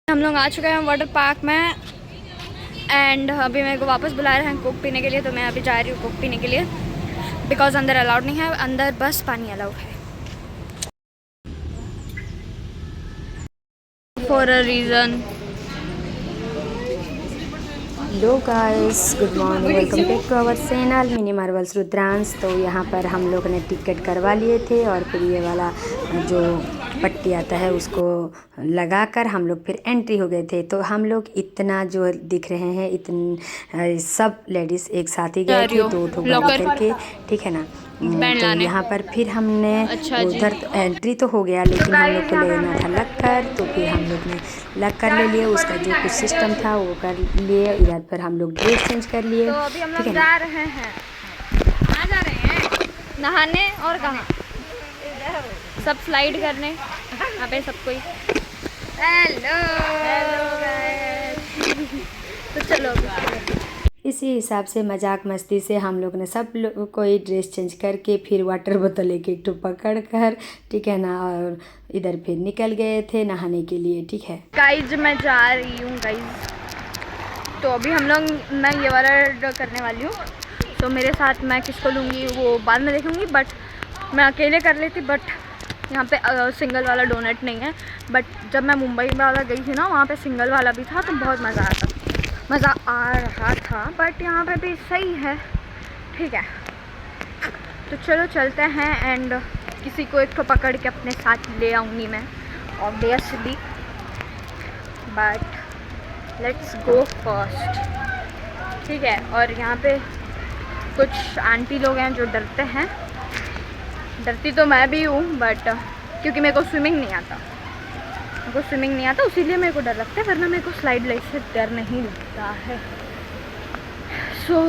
हम लोग आ चुके हैं वाटर पार्क में एंड अभी मेरे को वापस बुला रहे हैं कोक पीने के लिए, तो मैं अभी जा रही हूँ कोक पीने के लिए बिकॉज अंदर अलाउड नहीं है, अंदर बस पानी अलाउड है for a reason. Hello guys, good morning, welcome back to our channel Mini Marvels Rudransh. तो यहाँ पर हम लोग ने टिकट करवा लिए थे और फिर ये वाला जो पट्टी आता है उसको लगाकर हम लोग फिर एंट्री हो गए थे। तो हम लोग इतना जो दिख रहे हैं इतन सब लेडीज़ एक साथ ही गए थे, दो ठो गाड़ी करके, ठीक है ना। बैंड तो लाने। यहाँ पर फिर हमने अच्छा जी। उधर तो एंट्री तो हो गया, लेकिन हम लोग को लेना था लग कर, तो फिर हम लोग ने लग कर ले लिए। उसका जो कुछ सिस्टम था वो कर लिए। इधर पर हम लोग ड्रेस चेंज कर लिए, तो अभी हम ठीक लोग है ना। जा रहे हैं, कहाँ जा रहे हैं? नहाने और कहाँ? सब स्लाइड करने यहाँ पे सब कोई। हेलो तो चलो इसी हिसाब से मजाक मस्ती से हम लोग ने सब लोग कोई ड्रेस चेंज करके फिर वाटर बोतल एक एक टो पकड़ कर, ठीक है ना, और इधर फिर निकल गए थे नहाने के लिए, ठीक है गाइज। मैं जा रही हूँ गाइज, तो अभी हम लोग मैं ये वाला करने वाली हूँ। तो मेरे साथ मैं किसको लूँगी वो बाद में देखूँगी, बट मैं अकेले कर लेती। बट यहाँ पे सिंगल वाला डोनेट नहीं है। बट जब मैं मुंबई वाला गई थी ना, वहाँ पे सिंगल वाला भी था, तो बहुत मज़ा आ रहा था। बट यहाँ पे भी सही है, ठीक है। तो चलो चलते हैं एंड किसी को एक तो पकड़ के अपने साथ ले आऊँगी मैं obviously, but let's go first, ठीक है। और यहाँ पे कुछ आंटी लोग हैं जो डरते हैं, डरती तो मैं भी हूँ, बट क्योंकि मेरे को स्विमिंग नहीं आता, इसीलिए मेरे को डर लगता है, वरना मेरे को स्लाइड लाइट से डर नहीं लगता है। So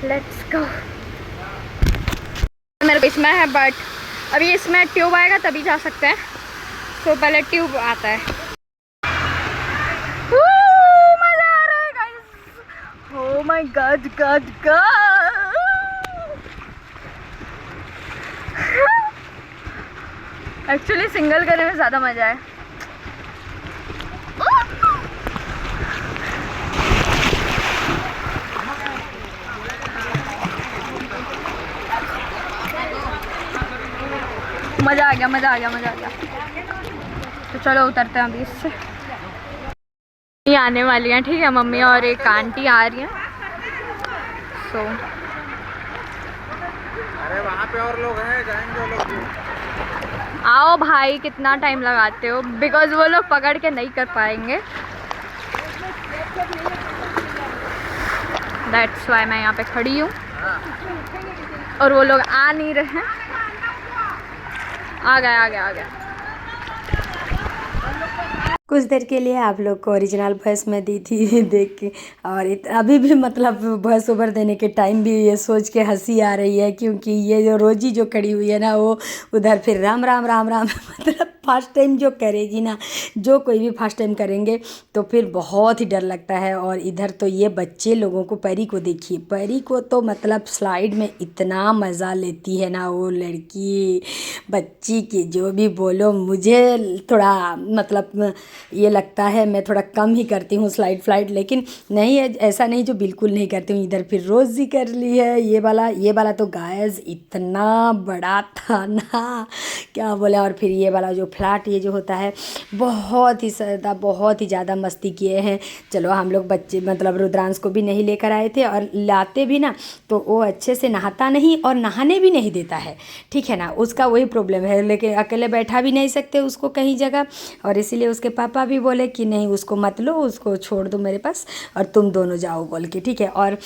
let's go. मेरे को इसमें है, बट अभी इसमें ट्यूब आएगा तभी जा सकते हैं। तो पहले ट्यूब आता है। मजा आ रहा है guys, oh my God God God. Actually single करने में ज़्यादा मज़ा है। मज़ा आ गया। तो चलो उतरते हैं अभी इससे। ये आने वाली हैं, ठीक है, मम्मी और एक आंटी आ रही हैं। सो अरे वहाँ पे और लोग हैं, जाएंगे वो लोग। आओ भाई, कितना टाइम लगाते हो, बिकॉज वो लोग पकड़ के नहीं कर पाएंगे, दैट्स वाई मैं यहाँ पे खड़ी हूँ और वो लोग आ नहीं रहे हैं। आ गए। कुछ देर के लिए आप लोग को ओरिजिनल वॉइस में दी थी देख के, और अभी भी मतलब वॉइस ओवर देने के टाइम भी ये सोच के हंसी आ रही है, क्योंकि ये जो रोजी जो खड़ी हुई है ना, वो उधर फिर राम राम राम राम मतलब फर्स्ट टाइम जो करेगी ना, जो कोई भी फर्स्ट टाइम करेंगे तो फिर बहुत ही डर लगता है। और इधर तो ये बच्चे लोगों को, परी को देखिए, परी को तो मतलब स्लाइड में इतना मज़ा लेती है ना वो लड़की, बच्ची की जो भी बोलो। मुझे थोड़ा मतलब ये लगता है मैं थोड़ा कम ही करती हूँ स्लाइड फ्लाइड, लेकिन नहीं है, ऐसा नहीं जो बिल्कुल नहीं करती हूँ। इधर फिर रोज़ ही कर ली है ये वाला तो गाइस इतना बड़ा था ना, क्या बोले। और फिर ये वाला जो फ्लैट ये जो होता है, बहुत ही ज़्यादा मस्ती किए हैं। चलो हम लोग बच्चे मतलब रुद्रांश को भी नहीं लेकर आए थे, और लाते भी ना तो वो अच्छे से नहाता नहीं और नहाने भी नहीं देता है, ठीक है ना। उसका वही प्रॉब्लम है, लेकिन अकेले बैठा भी नहीं सकते उसको कहीं जगह, और इसीलिए उसके पापा भी बोले कि नहीं उसको मत लो, उसको छोड़ दो मेरे पास और तुम दोनों जाओ बोल के, ठीक है। और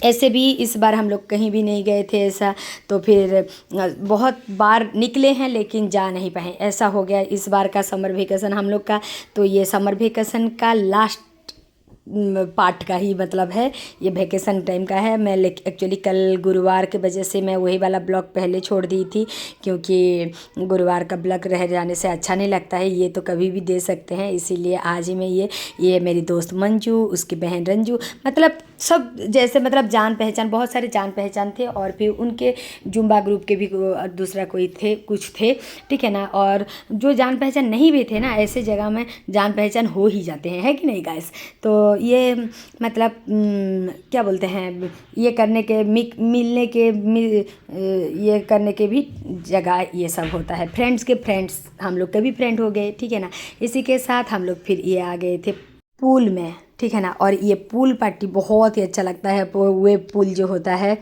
ऐसे भी इस बार हम लोग कहीं भी नहीं गए थे ऐसा, तो फिर बहुत बार निकले हैं लेकिन जा नहीं पाए, ऐसा हो गया इस बार का समर वेकेशन हम लोग का। तो ये समर वेकेशन का लास्ट पार्ट का ही मतलब है, ये वैकेशन टाइम का है। मैं एक्चुअली कल गुरुवार के वजह से मैं वही वाला ब्लॉग पहले छोड़ दी थी, क्योंकि गुरुवार का ब्लॉग रह जाने से अच्छा नहीं लगता है, ये तो कभी भी दे सकते हैं। इसीलिए आज ही मैं ये मेरी दोस्त मंजू, उसकी बहन रंजू, मतलब सब जैसे मतलब जान पहचान, बहुत सारे जान पहचान थे, और फिर उनके जुम्बा ग्रुप के भी दूसरा कोई थे, कुछ थे, ठीक है ना। और जो जान पहचान नहीं भी थे ना, ऐसे जगह में जान पहचान हो ही जाते हैं, है कि नहीं गाइस। तो ये मतलब क्या बोलते हैं, ये करने के मिलने के ये करने के भी जगह ये सब होता है। फ्रेंड्स के फ्रेंड्स हम लोग के भी फ्रेंड हो गए, ठीक है ना। इसी के साथ हम लोग फिर ये आ गए थे पूल में, ठीक है ना। और ये पूल पार्टी बहुत ही अच्छा लगता है, वे पूल जो होता है,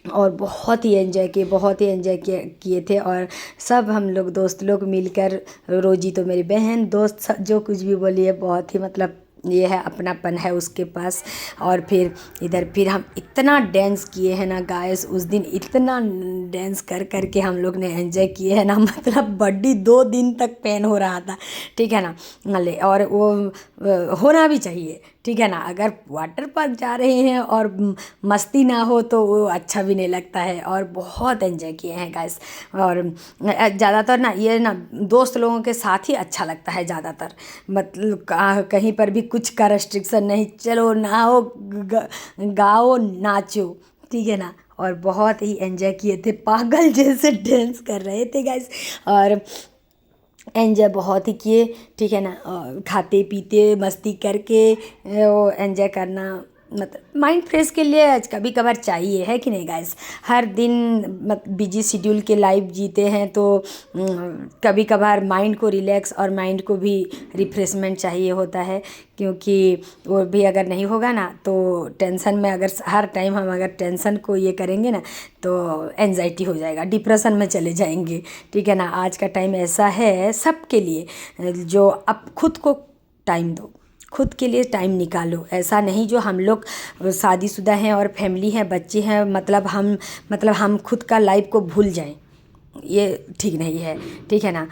और बहुत ही एंजॉय किए, बहुत ही एंजॉय किए थे। और सब हम लोग दोस्त लोग मिलकर, रोजी तो मेरी बहन, दोस्त जो कुछ भी बोलिए, बहुत ही मतलब ये है, अपनापन है उसके पास। और फिर इधर फिर हम इतना डांस किए हैं ना गाइस, उस दिन इतना डांस कर कर के हम लोग ने एंजॉय किए हैं ना, मतलब बॉडी 2 दिन तक पेन हो रहा था, ठीक है ना। ले और वो होना भी चाहिए, ठीक है ना। अगर वाटर पार्क जा रहे हैं और मस्ती ना हो तो वो अच्छा भी नहीं लगता है। और बहुत एंजॉय किए हैं गाइस। और ज़्यादातर ना ये ना दोस्त लोगों के साथ ही अच्छा लगता है ज़्यादातर, मतलब कहीं पर भी कुछ का रेस्ट्रिक्शन नहीं, चलो नहाओ गाओ नाचो, ठीक है ना। और बहुत ही एंजॉय किए थे, पागल जैसे डांस कर रहे थे गाइस, और एंजॉय बहुत ही किए, ठीक है ना। खाते पीते मस्ती करके वो एंजॉय करना, मतलब माइंड फ्रेश के लिए आज कभी कभार चाहिए, है कि नहीं गाइस। हर दिन बिजी शेड्यूल के लाइफ जीते हैं, तो कभी कभार माइंड को रिलैक्स और माइंड को भी रिफ्रेशमेंट चाहिए होता है, क्योंकि वो भी अगर नहीं होगा ना तो टेंशन में, अगर हर टाइम हम अगर टेंशन को ये करेंगे ना तो एंजाइटी हो जाएगा, डिप्रेशन में चले जाएंगे, ठीक है ना। आज का टाइम ऐसा है सबके लिए, जो अब खुद को टाइम दो, खुद के लिए टाइम निकालो। ऐसा नहीं जो हम लोग शादीशुदा हैं और फैमिली है, बच्चे हैं, मतलब हम खुद का लाइफ को भूल जाएं, ये ठीक नहीं है, ठीक है ना।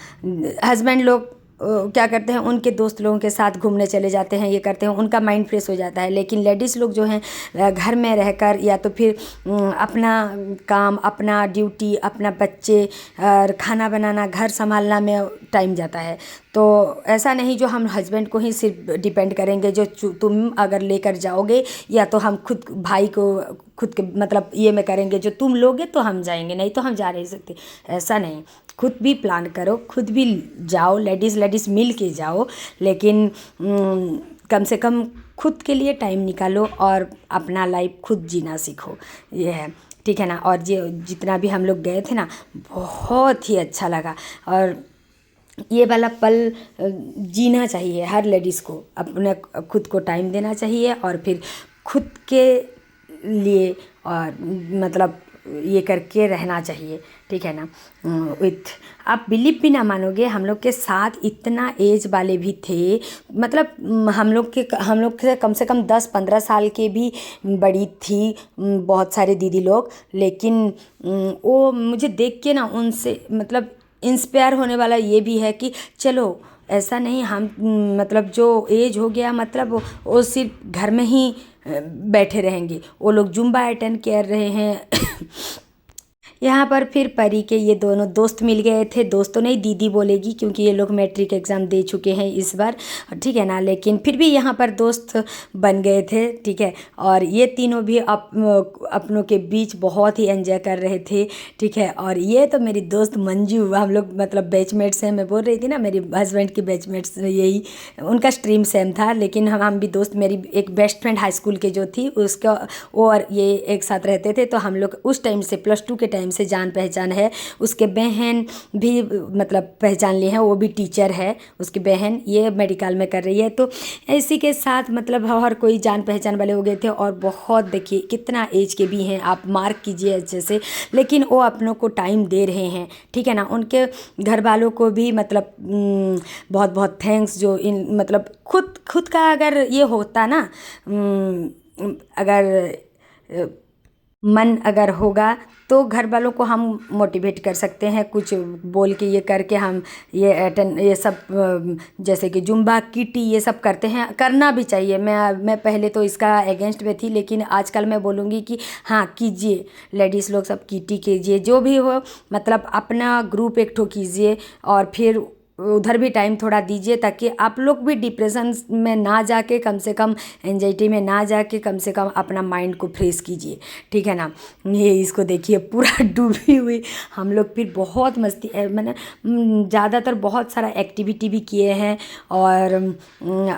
हस्बैंड लोग क्या करते हैं, उनके दोस्त लोगों के साथ घूमने चले जाते हैं, ये करते हैं, उनका माइंड फ्रेश हो जाता है। लेकिन लेडीज़ लोग जो हैं घर में रहकर, या तो फिर अपना काम, अपना ड्यूटी, अपना बच्चे और खाना बनाना, घर संभालना में टाइम जाता है। तो ऐसा नहीं जो हम हस्बैंड को ही सिर्फ डिपेंड करेंगे, जो तुम अगर लेकर जाओगे, या तो हम खुद भाई को खुद के मतलब ये में करेंगे, जो तुम लोगे तो हम जाएंगे, नहीं तो हम जा नहीं सकते, ऐसा नहीं। खुद भी प्लान करो, खुद भी जाओ, लेडीज़ मिल के जाओ, लेकिन कम से कम खुद के लिए टाइम निकालो और अपना लाइफ खुद जीना सीखो, ये है, ठीक है ना। और जितना भी हम लोग गए थे ना, बहुत ही अच्छा लगा। और ये वाला पल जीना चाहिए हर लेडीज़ को, अपने खुद को टाइम देना चाहिए, और फिर खुद के लिए और मतलब ये करके रहना चाहिए, ठीक है ना। आप बिलीव भी ना मानोगे, हम लोग के साथ इतना एज वाले भी थे, मतलब हम लोग से कम से कम 10-15 साल के भी बड़ी थी बहुत सारे दीदी लोग। लेकिन वो मुझे देख के ना उनसे मतलब इंस्पायर होने वाला ये भी है कि चलो ऐसा नहीं, हम मतलब जो एज हो गया, मतलब वो सिर्फ घर में ही बैठे रहेंगे, वो लोग जुम्बा अटेंड कर रहे हैं। यहाँ पर फिर परी के ये दोनों दोस्त मिल गए थे, दोस्तों नहीं दीदी बोलेगी, क्योंकि ये लोग मैट्रिक एग्ज़ाम दे चुके हैं इस बार, ठीक है ना। लेकिन फिर भी यहाँ पर दोस्त बन गए थे, ठीक है। और ये तीनों भी अपनों के बीच बहुत ही एंजॉय कर रहे थे, ठीक है। और ये तो मेरी दोस्त मंजू, हम लोग मतलब बैचमेट्स हैं, मैं बोल रही थी ना मेरी हस्बैंड की बैचमेट्स, यही उनका स्ट्रीम सेम था, लेकिन हम भी दोस्त, मेरी एक बेस्ट फ्रेंड हाई स्कूल के जो थी उसका, वो और ये एक साथ रहते थे, तो हम लोग उस टाइम से +2 के टाइम से जान पहचान है। उसके बहन भी मतलब पहचान ली है, वो भी टीचर है, उसकी बहन ये मेडिकल में कर रही है। तो इसी के साथ मतलब हर कोई जान पहचान वाले हो गए थे। और बहुत देखिए कितना एज के भी हैं, आप मार्क कीजिए अच्छे से, लेकिन वो अपनों को टाइम दे रहे हैं, ठीक है ना। उनके घर वालों को भी मतलब बहुत बहुत थैंक्स, जो इन मतलब खुद का अगर ये होता ना, अगर मन अगर होगा तो घर वालों को हम मोटिवेट कर सकते हैं, कुछ बोल के ये करके हम ये सब जैसे कि जुम्बा किटी ये सब करते हैं, करना भी चाहिए। मैं पहले तो इसका अगेंस्ट में थी, लेकिन आजकल मैं बोलूँगी कि हाँ कीजिए, लेडीज़ लोग सब किटी कीजिए, जो भी हो मतलब अपना ग्रुप एक ठो कीजिए और फिर उधर भी टाइम थोड़ा दीजिए, ताकि आप लोग भी डिप्रेशन में ना जाके, कम से कम एंजाइटी में ना जाके, कम से कम अपना माइंड को फ्रेश कीजिए, ठीक है ना। ये इसको देखिए पूरा डूबी हुई। हम लोग फिर बहुत मस्ती मैंने ज़्यादातर बहुत सारा एक्टिविटी भी किए हैं और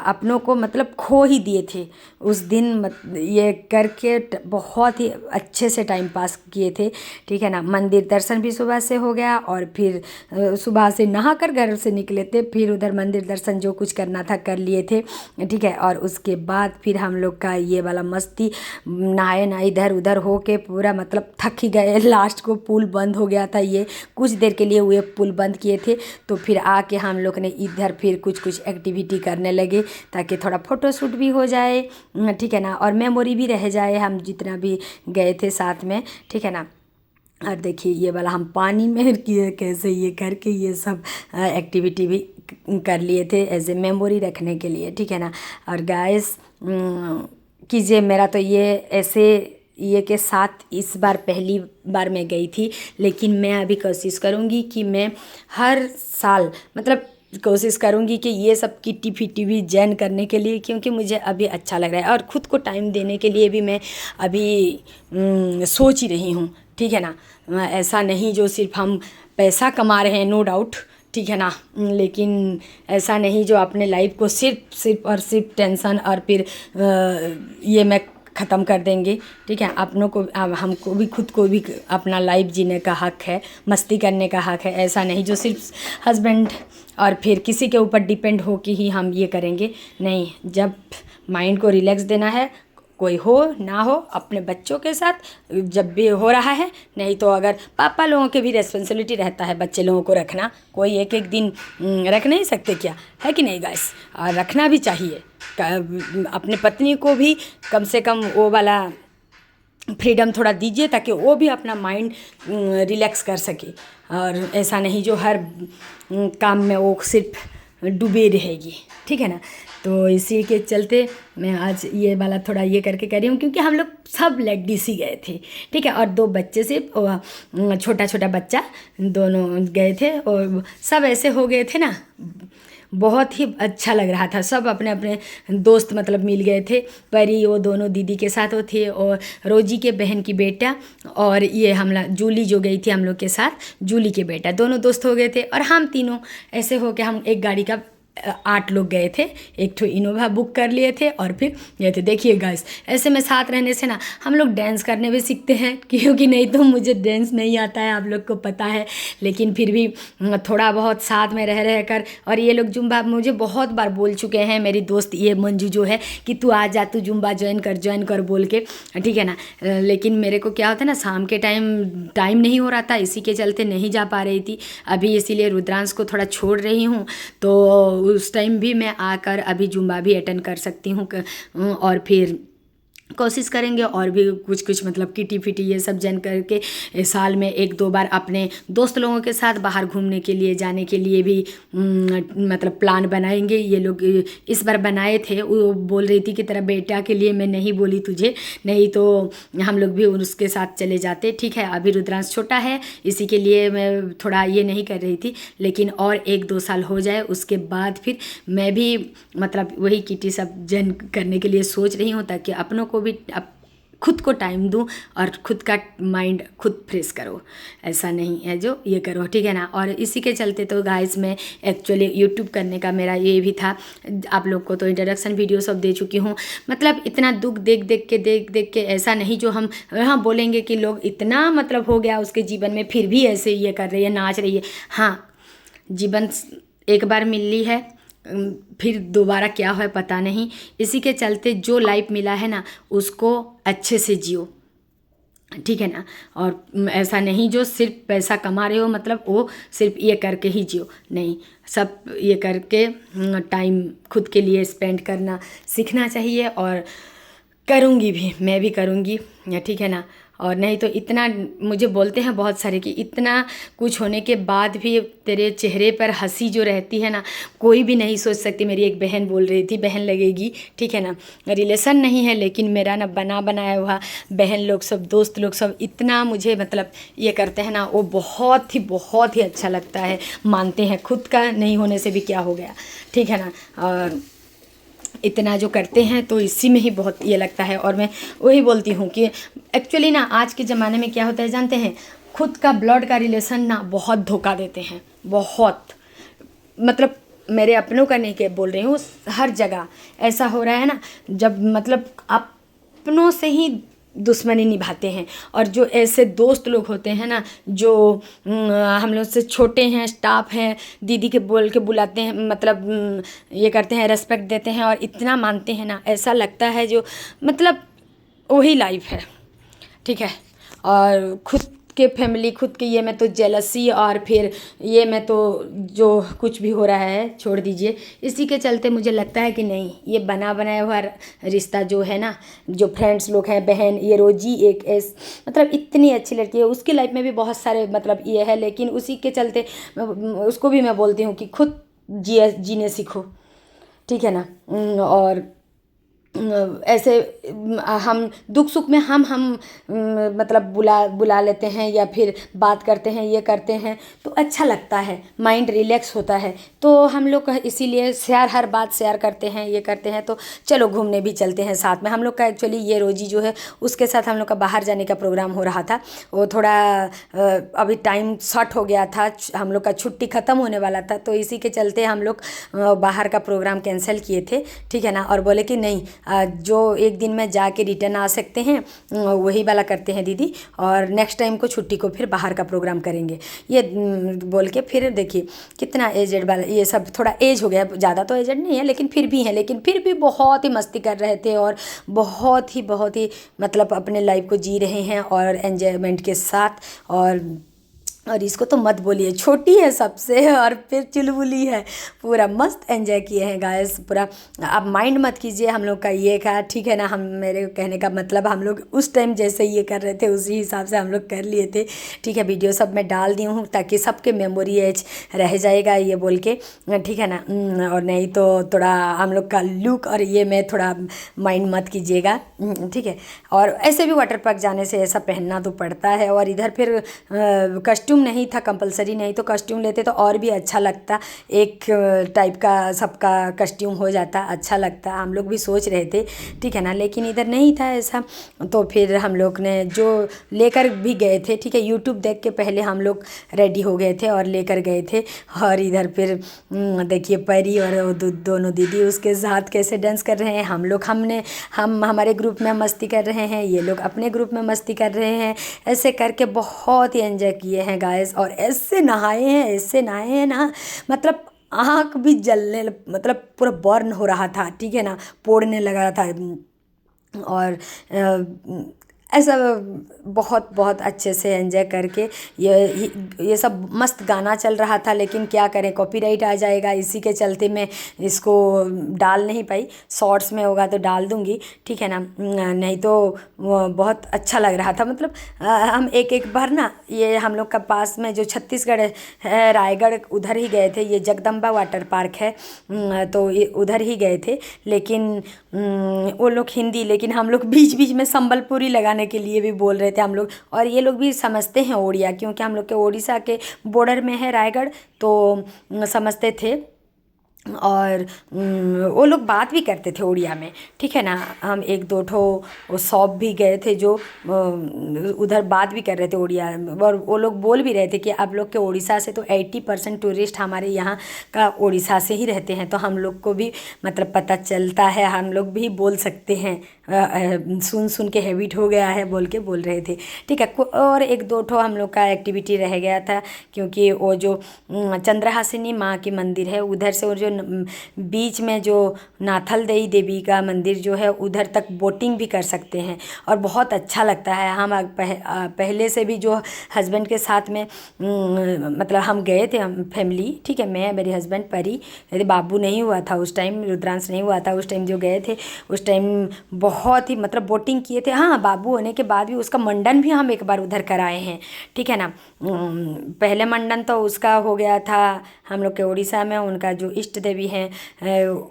अपनों को मतलब खो ही दिए थे उस दिन, ये करके बहुत ही अच्छे से टाइम पास किए थे, ठीक है ना। मंदिर दर्शन भी सुबह से हो गया और फिर सुबह से नहा कर घर से निकले थे, फिर उधर मंदिर दर्शन जो कुछ करना था कर लिए थे, ठीक है। और उसके बाद फिर हम लोग का ये वाला मस्ती, नहाए ना इधर उधर हो के पूरा मतलब थक ही गए। लास्ट को पुल बंद हो गया था, ये कुछ देर के लिए हुए पुल बंद किए थे, तो फिर आके हम लोग ने इधर फिर कुछ एक्टिविटी करने लगे, ताकि थोड़ा फ़ोटोशूट भी हो जाए, ठीक है ना, और मेमोरी भी रह जाए हम जितना भी गए थे साथ में, ठीक है ना। और देखिए ये वाला हम पानी में किए कैसे ये करके ये सब एक्टिविटी भी कर लिए थे एज ए मेमोरी रखने के लिए, ठीक है ना। और गाइस कीजिए, मेरा तो ये ऐसे ये के साथ इस बार पहली बार मैं गई थी, लेकिन मैं अभी कोशिश करूँगी कि मैं हर साल मतलब कोशिश करूँगी कि ये सब किटी फिटी भी जॉइन करने के लिए, क्योंकि मुझे अभी अच्छा लग रहा है और ख़ुद को टाइम देने के लिए भी मैं अभी सोच ही रही हूँ, ठीक है ना। ऐसा नहीं जो सिर्फ हम पैसा कमा रहे हैं, नो डाउट, ठीक है ना, लेकिन ऐसा नहीं जो अपने लाइफ को सिर्फ टेंशन और फिर ये मैं ख़त्म कर देंगे, ठीक है। अपनों को हमको भी खुद को भी अपना लाइफ जीने का हक है, मस्ती करने का हक है। ऐसा नहीं जो सिर्फ हस्बैंड और फिर किसी के ऊपर डिपेंड हो कि ही हम ये करेंगे, नहीं। जब माइंड को रिलैक्स देना है, कोई हो ना हो अपने बच्चों के साथ जब भी हो रहा है, नहीं तो अगर पापा लोगों के भी रेस्पॉन्सिबिलिटी रहता है बच्चे लोगों को रखना, कोई एक एक दिन रख नहीं सकते क्या, है कि नहीं गाइस। और रखना भी चाहिए, अपने पत्नी को भी कम से कम वो वाला फ्रीडम थोड़ा दीजिए, ताकि वो भी अपना माइंड रिलैक्स कर सके, और ऐसा नहीं जो हर काम में वो सिर्फ डूबे रहेगी, ठीक है ना। तो इसी के चलते मैं आज ये वाला थोड़ा ये करके कर रही हूँ, क्योंकि हम लोग सब लेडीज ही गए थे, ठीक है। और 2 बच्चे से छोटा छोटा बच्चा दोनों गए थे, और सब ऐसे हो गए थे ना, बहुत ही अच्छा लग रहा था। सब अपने अपने दोस्त मतलब मिल गए थे, परी वो दोनों दीदी के साथ वो थे, और रोजी के बहन की बेटा, और ये जूली जो गई थी हम लोग के साथ, जूली के बेटा, दोनों दोस्त हो गए थे। और हम तीनों ऐसे हो के हम एक गाड़ी का 8 लोग गए थे, एक ठो इनोवा बुक कर लिए थे और फिर गए थे। देखिए गाइस, ऐसे में साथ रहने से ना हम लोग डांस करने भी सीखते हैं, क्योंकि नहीं तो मुझे डांस नहीं आता है, आप लोग को पता है, लेकिन फिर भी थोड़ा बहुत साथ में रह कर। और ये लोग जुम्बा मुझे बहुत बार बोल चुके हैं, मेरी दोस्त ये मंजू जो है, कि तू आ जा, तू जुम्बा ज्वाइन कर बोल के, ठीक है ना। लेकिन मेरे को क्या होता है ना, शाम के टाइम नहीं हो रहा था, इसी के चलते नहीं जा पा रही थी अभी, इसीलिए रुद्रांश को थोड़ा छोड़ रही हूँ। तो उस टाइम भी मैं आकर अभी जुम्बा भी अटेंड कर सकती हूँ, और फिर कोशिश करेंगे और भी कुछ मतलब किटी फिटी ये सब जन करके साल में 1-2 बार अपने दोस्त लोगों के साथ बाहर घूमने के लिए जाने के लिए भी मतलब प्लान बनाएंगे। ये लोग इस बार बनाए थे, वो बोल रही थी कि तेरा बेटा के लिए मैं नहीं बोली तुझे, नहीं तो हम लोग भी उसके साथ चले जाते, ठीक है। अभी रुद्रांश छोटा है, इसी के लिए मैं थोड़ा ये नहीं कर रही थी, लेकिन और 1-2 साल हो जाए उसके बाद फिर मैं भी मतलब वही किटी सब जन करने के लिए सोच रही हूँ, ताकि अपनों को भी खुद को टाइम दूं और खुद का माइंड खुद फ्रेश करो। ऐसा नहीं है जो ये करो, ठीक है ना। और इसी के चलते तो गाइस मैं एक्चुअली यूट्यूब करने का मेरा ये भी था। आप लोग को तो इंट्रोडक्शन वीडियो सब दे चुकी हूँ। मतलब इतना दुख देख के ऐसा नहीं जो हम हाँ बोलेंगे कि लोग इतना मतलब हो गया उसके जीवन में, फिर भी ऐसे ये कर रही है, नाच रही है। हाँ, जीवन एक बार मिली है, फिर दोबारा क्या है पता नहीं। इसी के चलते जो लाइफ मिला है ना, उसको अच्छे से जियो, ठीक है ना। और ऐसा नहीं जो सिर्फ पैसा कमा रहे हो मतलब वो सिर्फ ये करके ही जियो, नहीं, सब ये करके टाइम खुद के लिए स्पेंड करना सीखना चाहिए। और करूँगी भी, मैं भी करूँगी, ठीक है ना। और नहीं तो इतना मुझे बोलते हैं बहुत सारे कि इतना कुछ होने के बाद भी तेरे चेहरे पर हंसी जो रहती है ना, कोई भी नहीं सोच सकती। मेरी एक बहन बोल रही थी, बहन लगेगी, ठीक है ना, रिलेशन नहीं है लेकिन मेरा ना बना बनाया हुआ बहन लोग सब, दोस्त लोग सब इतना मुझे मतलब ये करते हैं ना, वो बहुत ही अच्छा लगता है। मानते हैं खुद का नहीं होने से भी क्या हो गया, ठीक है ना। और इतना जो करते हैं तो इसी में ही बहुत ये लगता है। और मैं वही बोलती हूँ कि एक्चुअली ना आज के ज़माने में क्या होता है जानते हैं, खुद का ब्लड का रिलेशन ना बहुत धोखा देते हैं, बहुत। मतलब मेरे अपनों का नहीं के बोल रही हूँ, हर जगह ऐसा हो रहा है ना, जब मतलब अपनों से ही दुश्मनी निभाते हैं। और जो ऐसे दोस्त लोग होते हैं ना, जो हम लोग से छोटे हैं, स्टाफ हैं, दीदी के बोल के बुलाते हैं, मतलब ये करते हैं, रेस्पेक्ट देते हैं और इतना मानते हैं ना, ऐसा लगता है जो मतलब वही लाइफ है, ठीक है। और खुद के फैमिली, खुद के ये में तो जेलसी और फिर ये में तो जो कुछ भी हो रहा है छोड़ दीजिए। इसी के चलते मुझे लगता है कि नहीं, ये बना बनाया हुआ रिश्ता जो है ना, जो फ्रेंड्स लोग हैं, बहन ये रोजी एक मतलब इतनी अच्छी लड़की है, उसकी लाइफ में भी बहुत सारे मतलब ये है, लेकिन उसी के चलते उसको भी मैं बोलती हूँ कि खुद जीने सीखो, ठीक है ना। और ऐसे हम दुख सुख में हम मतलब बुला लेते हैं या फिर बात करते हैं, ये करते हैं तो अच्छा लगता है, माइंड रिलैक्स होता है। तो हम लोग इसीलिए हर बात शेयर करते हैं, ये करते हैं। तो चलो घूमने भी चलते हैं साथ में। हम लोग का एक्चुअली ये रोजी जो है उसके साथ हम लोग का बाहर जाने का प्रोग्राम हो रहा था। वो थोड़ा अभी टाइम शॉर्ट हो गया था, हम लोग का छुट्टी ख़त्म होने वाला था, तो इसी के चलते हम लोग बाहर का प्रोग्राम कैंसिल किए थे, ठीक है ना। और बोले कि नहीं, जो एक दिन में जाके रिटर्न आ सकते हैं वही वाला करते हैं दीदी, और नेक्स्ट टाइम को छुट्टी को फिर बाहर का प्रोग्राम करेंगे, ये बोल के फिर देखिए कितना एजेड वाला, ये सब थोड़ा एज हो गया, ज़्यादा तो एजेड नहीं है लेकिन फिर भी है, लेकिन फिर भी बहुत ही मस्ती कर रहे थे और बहुत ही मतलब अपने लाइफ को जी रहे हैं और एन्जॉयमेंट के साथ। और इसको तो मत बोलिए, छोटी है सबसे और फिर चुलबुली है, पूरा मस्त एंजॉय किए हैं गाइस पूरा। आप माइंड मत कीजिए हम लोग का ये का, ठीक है ना। हम मेरे कहने का मतलब हम लोग उस टाइम जैसे ये कर रहे थे उसी हिसाब से हम लोग कर लिए थे, ठीक है। वीडियो सब मैं डाल दी हूँ ताकि सबके मेमोरी एज रह जाएगा, ये बोल के, ठीक है ना। और नहीं तो थोड़ा हम लोग का लुक और ये में थोड़ा माइंड मत कीजिएगा, ठीक है। और ऐसे भी वाटर पार्क जाने से ऐसा पहनना तो पड़ता है। और इधर फिर कस्ट्यूम नहीं था कंपलसरी, नहीं तो कस्ट्यूम लेते तो और भी अच्छा लगता, एक टाइप का सबका कस्ट्यूम हो जाता, अच्छा लगता, हम लोग भी सोच रहे थे, ठीक है ना। लेकिन इधर नहीं था ऐसा, तो फिर हम लोग ने जो लेकर भी गए थे, ठीक है, यूट्यूब देख के पहले हम लोग रेडी हो गए थे और लेकर गए थे। और इधर फिर देखिए परी और दोनों दीदी उसके साथ कैसे डांस कर रहे हैं, हम हमारे ग्रुप में मस्ती कर रहे हैं, ये लोग अपने ग्रुप में मस्ती कर रहे हैं, ऐसे करके बहुत ही एंजॉय किए हैं गाइस। और ऐसे नहाए हैं ना, मतलब आँख भी जलने, मतलब पूरा बर्न हो रहा था, ठीक है ना, पोड़ने लगा था। और ऐसा बहुत अच्छे से एंजॉय करके ये सब मस्त गाना चल रहा था, लेकिन क्या करें कॉपीराइट आ जाएगा, इसी के चलते मैं इसको डाल नहीं पाई। शॉर्ट्स में होगा तो डाल दूंगी, ठीक है ना। नहीं तो बहुत अच्छा लग रहा था, मतलब हम एक बार ना, ये हम लोग का पास में जो छत्तीसगढ़ है रायगढ़, उधर ही गए थे, ये जगदम्बा वाटर पार्क है, तो ये उधर ही गए थे। लेकिन वो लोग हिंदी, लेकिन हम लोग बीच बीच में संबलपुरी लगाने के लिए भी बोल रहे थे हम लोग। और ये लोग भी समझते हैं ओड़िया, क्योंकि हम लोग के उड़ीसा के बॉर्डर में है रायगढ़, तो समझते थे। और वो लोग बात भी करते थे उड़िया में, ठीक है ना। हम एक दो ठो शॉप भी गए थे जो उधर बात भी कर रहे थे उड़िया, और वो लोग बोल भी रहे थे कि आप लोग के उड़ीसा से तो 80% टूरिस्ट हमारे यहाँ का उड़ीसा से ही रहते हैं, तो हम लोग को भी मतलब पता चलता है, हम लोग भी बोल सकते हैं, सुन के हैबिट हो गया है बोल रहे थे, ठीक है। और एक दो ठो हम लोग का एक्टिविटी रह गया था, क्योंकि वो जो चंद्रहासिनी माँ की मंदिर है उधर से, वो जो जो बीच में जो नाथल देवी देवी का मंदिर जो है उधर तक बोटिंग भी कर सकते हैं और बहुत अच्छा लगता है। हम पहले से भी जो हस्बैंड के साथ में मतलब हम गए थे, हम फैमिली, ठीक है, मैं, मेरे हस्बैंड, परी, मेरे बाबू नहीं हुआ था उस टाइम, रुद्रांश नहीं हुआ था उस टाइम, जो गए थे उस टाइम बहुत ही मतलब बोटिंग किए थे। हाँ, बाबू होने के बाद भी उसका मंडन भी हम एक बार उधर कराए हैं, ठीक है ना। पहले मंडन तो उसका हो गया था हम लोग के उड़ीसा में, उनका जो इष्ट देवी हैं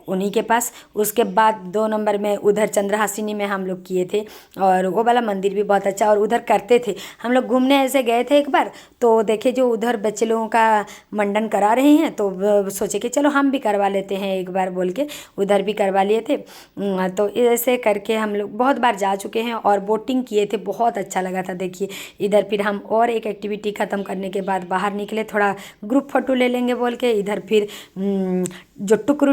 उन्हीं के पास। उसके बाद 2 नंबर में उधर चंद्रहासिनी में हम लोग किए थे और वो वाला मंदिर भी बहुत अच्छा, और उधर करते थे हम लोग। घूमने ऐसे गए थे एक बार, तो देखे जो उधर बच्चे लोगों का मंडन करा रहे हैं, तो सोचे कि चलो हम भी करवा लेते हैं एक बार बोल के उधर भी करवा लिए थे। तो ऐसे करके हम लोग बहुत बार जा चुके हैं और बोटिंग किए थे, बहुत अच्छा लगा था। देखिए इधर फिर हम और एक एक्टिविटी ख़त्म करने के बाद बाहर निकले, थोड़ा ग्रुप फोटो ले लेंगे बोल के। इधर फिर जो टुकुर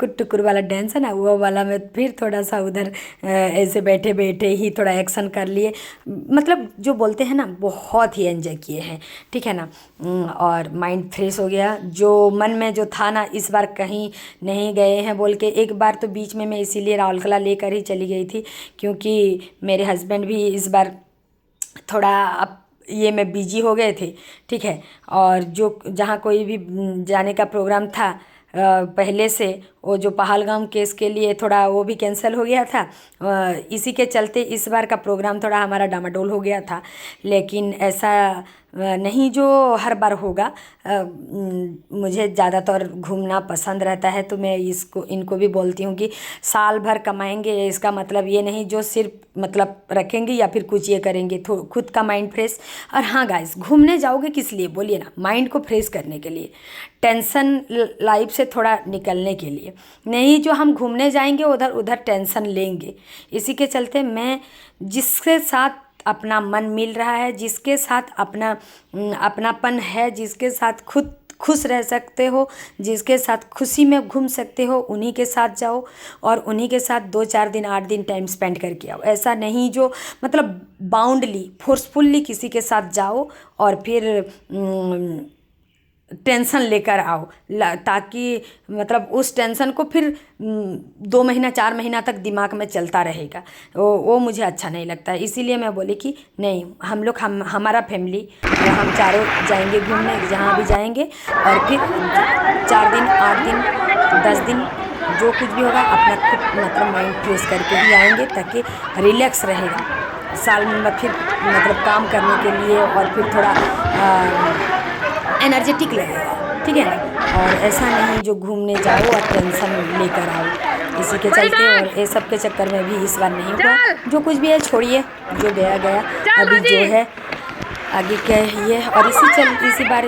टुकुर वाला डांस है ना, वो वाला में फिर थोड़ा सा उधर ऐसे बैठे बैठे ही थोड़ा एक्शन कर लिए, मतलब जो बोलते हैं ना बहुत ही एंजॉय किए हैं, ठीक है ना। और माइंड फ्रेश हो गया, जो मन में जो था ना इस बार कहीं नहीं गए हैं बोल के। एक बार तो बीच में मैं इसीलिए राउरकेला लेकर ही चली गई थी, क्योंकि मेरे हस्बैंड भी इस बार थोड़ा अब ये में बिजी हो गए थे, ठीक है। और जो जहाँ कोई भी जाने का प्रोग्राम था पहले से, वो जो पहलगाम केस के लिए थोड़ा वो भी कैंसिल हो गया था। इसी के चलते इस बार का प्रोग्राम थोड़ा हमारा डामाडोल हो गया था। लेकिन ऐसा नहीं जो हर बार होगा। मुझे ज़्यादातर घूमना पसंद रहता है, तो मैं इनको भी बोलती हूँ कि साल भर कमाएंगे इसका मतलब ये नहीं जो सिर्फ मतलब रखेंगे या फिर कुछ ये करेंगे, तो खुद का माइंड फ्रेश। और हाँ गाइस, घूमने जाओगे किस लिए बोलिए ना? माइंड को फ्रेश करने के लिए, टेंशन लाइफ से थोड़ा निकलने के लिए, नहीं जो हम घूमने जाएंगे उधर उधर टेंशन लेंगे। इसी के चलते मैं जिसके साथ अपना मन मिल रहा है, जिसके साथ अपनापन है, जिसके साथ खुद खुश रह सकते हो, जिसके साथ खुशी में घूम सकते हो, उन्हीं के साथ जाओ और उन्हीं के साथ 2-4 दिन 8 दिन टाइम स्पेंड करके आओ। ऐसा नहीं जो मतलब बाउंडली फोर्सफुल्ली किसी के साथ जाओ और फिर टेंशन लेकर आओ, ताकि मतलब उस टेंशन को फिर 2 महीना 4 महीना तक दिमाग में चलता रहेगा, वो मुझे अच्छा नहीं लगता है। इसीलिए मैं बोली कि नहीं, हम लोग हमारा फैमिली हम चारों जाएंगे घूमने, जहाँ भी जाएंगे, और फिर 4 दिन 8 दिन 10 दिन जो कुछ भी होगा अपना खुद मतलब माइंड फ्रेश करके ही आएंगे, ताकि रिलैक्स रहेगा साल में फिर मतलब काम करने के लिए, और फिर थोड़ा एनर्जेटिक लगेगा, ठीक है ना। और ऐसा नहीं जो घूमने जाओ और टेंशन लेकर आओ। इसी के चलते और ये सब के चक्कर में भी इस बार नहीं हुआ। जो कुछ भी है छोड़िए, जो गया गया, अभी जो है आगे क्या है ये। और इसी बार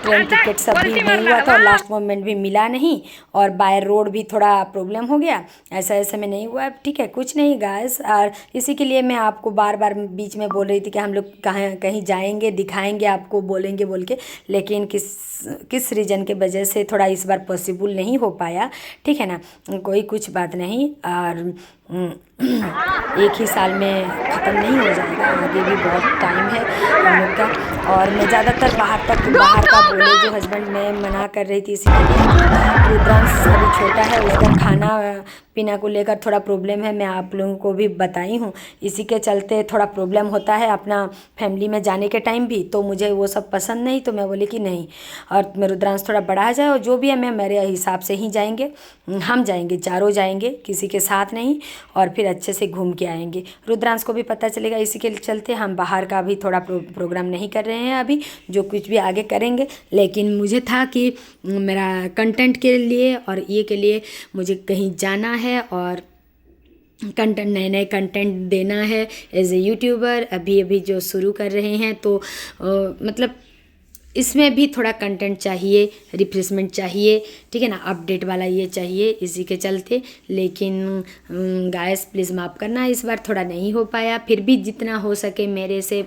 ट्रेन टिकट सब भी नहीं हुआ था और लास्ट मोमेंट भी मिला नहीं, और बाय रोड भी थोड़ा प्रॉब्लम हो गया, ऐसे में नहीं हुआ। ठीक है, कुछ नहीं गाइस। और इसी के लिए मैं आपको बार बार बीच में बोल रही थी कि हम लोग कहीं जाएंगे, दिखाएंगे आपको, बोलेंगे बोल के, लेकिन किस रीज़न के वजह से थोड़ा इस बार पॉसिबल नहीं हो पाया, ठीक है ना। कोई कुछ बात नहीं, और एक ही साल में ख़त्म नहीं हो जाएगा, आगे भी बहुत टाइम है हम लोग का। और मैं ज़्यादातर बाहर का बोले जो हस्बैंड मैं मना कर रही थी, इसीलिए रुद्रांश अभी छोटा है, उसका खाना पीना को लेकर थोड़ा प्रॉब्लम है, मैं आप लोगों को भी बताई हूँ। इसी के चलते थोड़ा प्रॉब्लम होता है अपना फैमिली में जाने के टाइम भी, तो मुझे वो सब पसंद नहीं, तो मैं बोली कि नहीं, और मैं रुद्रांश थोड़ा बड़ा आ जाए और जो भी है मैं मेरे हिसाब से ही जाएंगे, हम जाएंगे, चारों जाएंगे, किसी के साथ नहीं, और फिर अच्छे से घूम के आएंगे। रुद्रांश को भी पता चलेगा। इसी के चलते हम बाहर का भी थोड़ा प्रोग्राम नहीं कर रहे हैं अभी, जो कुछ भी आगे करेंगे। लेकिन मुझे था कि मेरा कंटेंट के लिए और ये के लिए मुझे कहीं जाना है और कंटेंट, नए कंटेंट देना है एज ए यूट्यूबर। अभी जो शुरू कर रहे हैं, तो मतलब इसमें भी थोड़ा कंटेंट चाहिए, रिफ्रेशमेंट चाहिए, ठीक है ना, अपडेट वाला ये चाहिए, इसी के चलते। लेकिन गाइस प्लीज़ माफ़ करना, इस बार थोड़ा नहीं हो पाया। फिर भी जितना हो सके मेरे से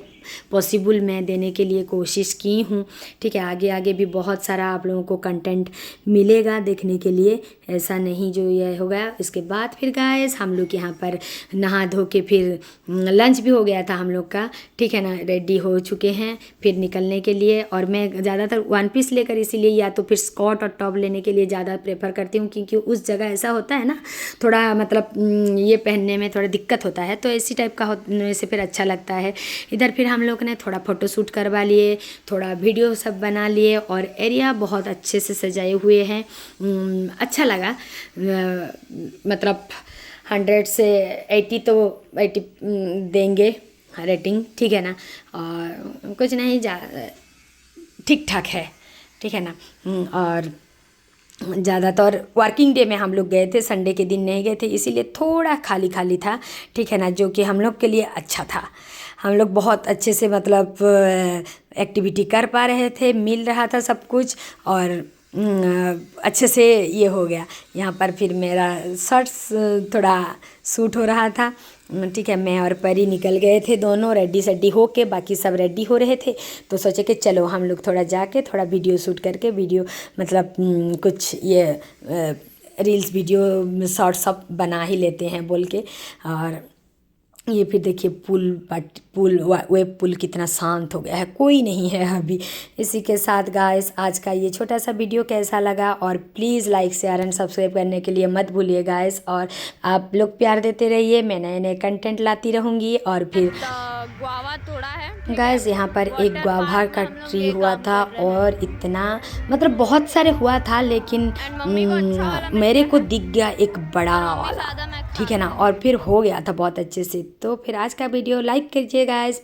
पॉसिबल मैं देने के लिए कोशिश की हूँ। ठीक है, आगे आगे भी बहुत सारा आप लोगों को कंटेंट मिलेगा देखने के लिए, ऐसा नहीं जो ये हो गया। इसके बाद फिर गाइस हम लोग यहाँ पर नहा धो के फिर लंच भी हो गया था हम लोग का, ठीक है ना, रेडी हो चुके हैं फिर निकलने के लिए। और मैं ज़्यादातर वन पीस लेकर इसीलिए या तो फिर स्कर्ट और टॉप लेने के लिए ज़्यादा प्रेफर करती हूँ, क्योंकि उस जगह ऐसा होता है ना थोड़ा मतलब ये पहनने में थोड़ा दिक्कत होता है, तो इसी टाइप का होने से फिर अच्छा लगता है। इधर फिर हम लोग ने थोड़ा फ़ोटो शूट करवा लिए, थोड़ा वीडियो सब बना लिए और एरिया बहुत अच्छे से सजाए हुए हैं। अच्छा लगा, मतलब 100 से 80 तो 80 देंगे रेटिंग, ठीक है ना। और कुछ नहीं, ठीक ठाक है, ठीक है ना। और ज़्यादातर वर्किंग डे में हम लोग गए थे, संडे के दिन नहीं गए थे, इसीलिए थोड़ा खाली खाली था, ठीक है ना, जो कि हम लोग के लिए अच्छा था। हम लोग बहुत अच्छे से मतलब एक्टिविटी कर पा रहे थे, मिल रहा था सब कुछ और अच्छे से ये हो गया। यहाँ पर फिर मेरा शर्ट्स थोड़ा सूट हो रहा था, ठीक है। मैं और परी निकल गए थे दोनों रेडी सेडी हो के, बाकी सब रेडी हो रहे थे, तो सोचे कि चलो हम लोग थोड़ा जाके थोड़ा वीडियो शूट करके वीडियो मतलब कुछ ये रील्स वीडियो शॉर्ट्स सब बना ही लेते हैं बोल के। और ये फिर देखिए पुल वेब पुल कितना शांत हो गया है, कोई नहीं है अभी। इसी के साथ गाइस आज का ये छोटा सा वीडियो कैसा लगा, और please like share and subscribe करने के लिए मत भूलिए गाइस। और आप लोग प्यार देते रहिए, मैं नए नए कंटेंट लाती रहूँगी। और फिर गुआवा तोड़ा है गाइस यहाँ पर एक गुआवा का ट्री हुआ था और इतना मतलब बहुत सारे हुआ था, लेकिन मेरे को दिख गया एक बड़ा वाला, ठीक है ना, और फिर हो गया था बहुत अच्छे से। तो फिर आज का वीडियो लाइक कीजिए गाइस।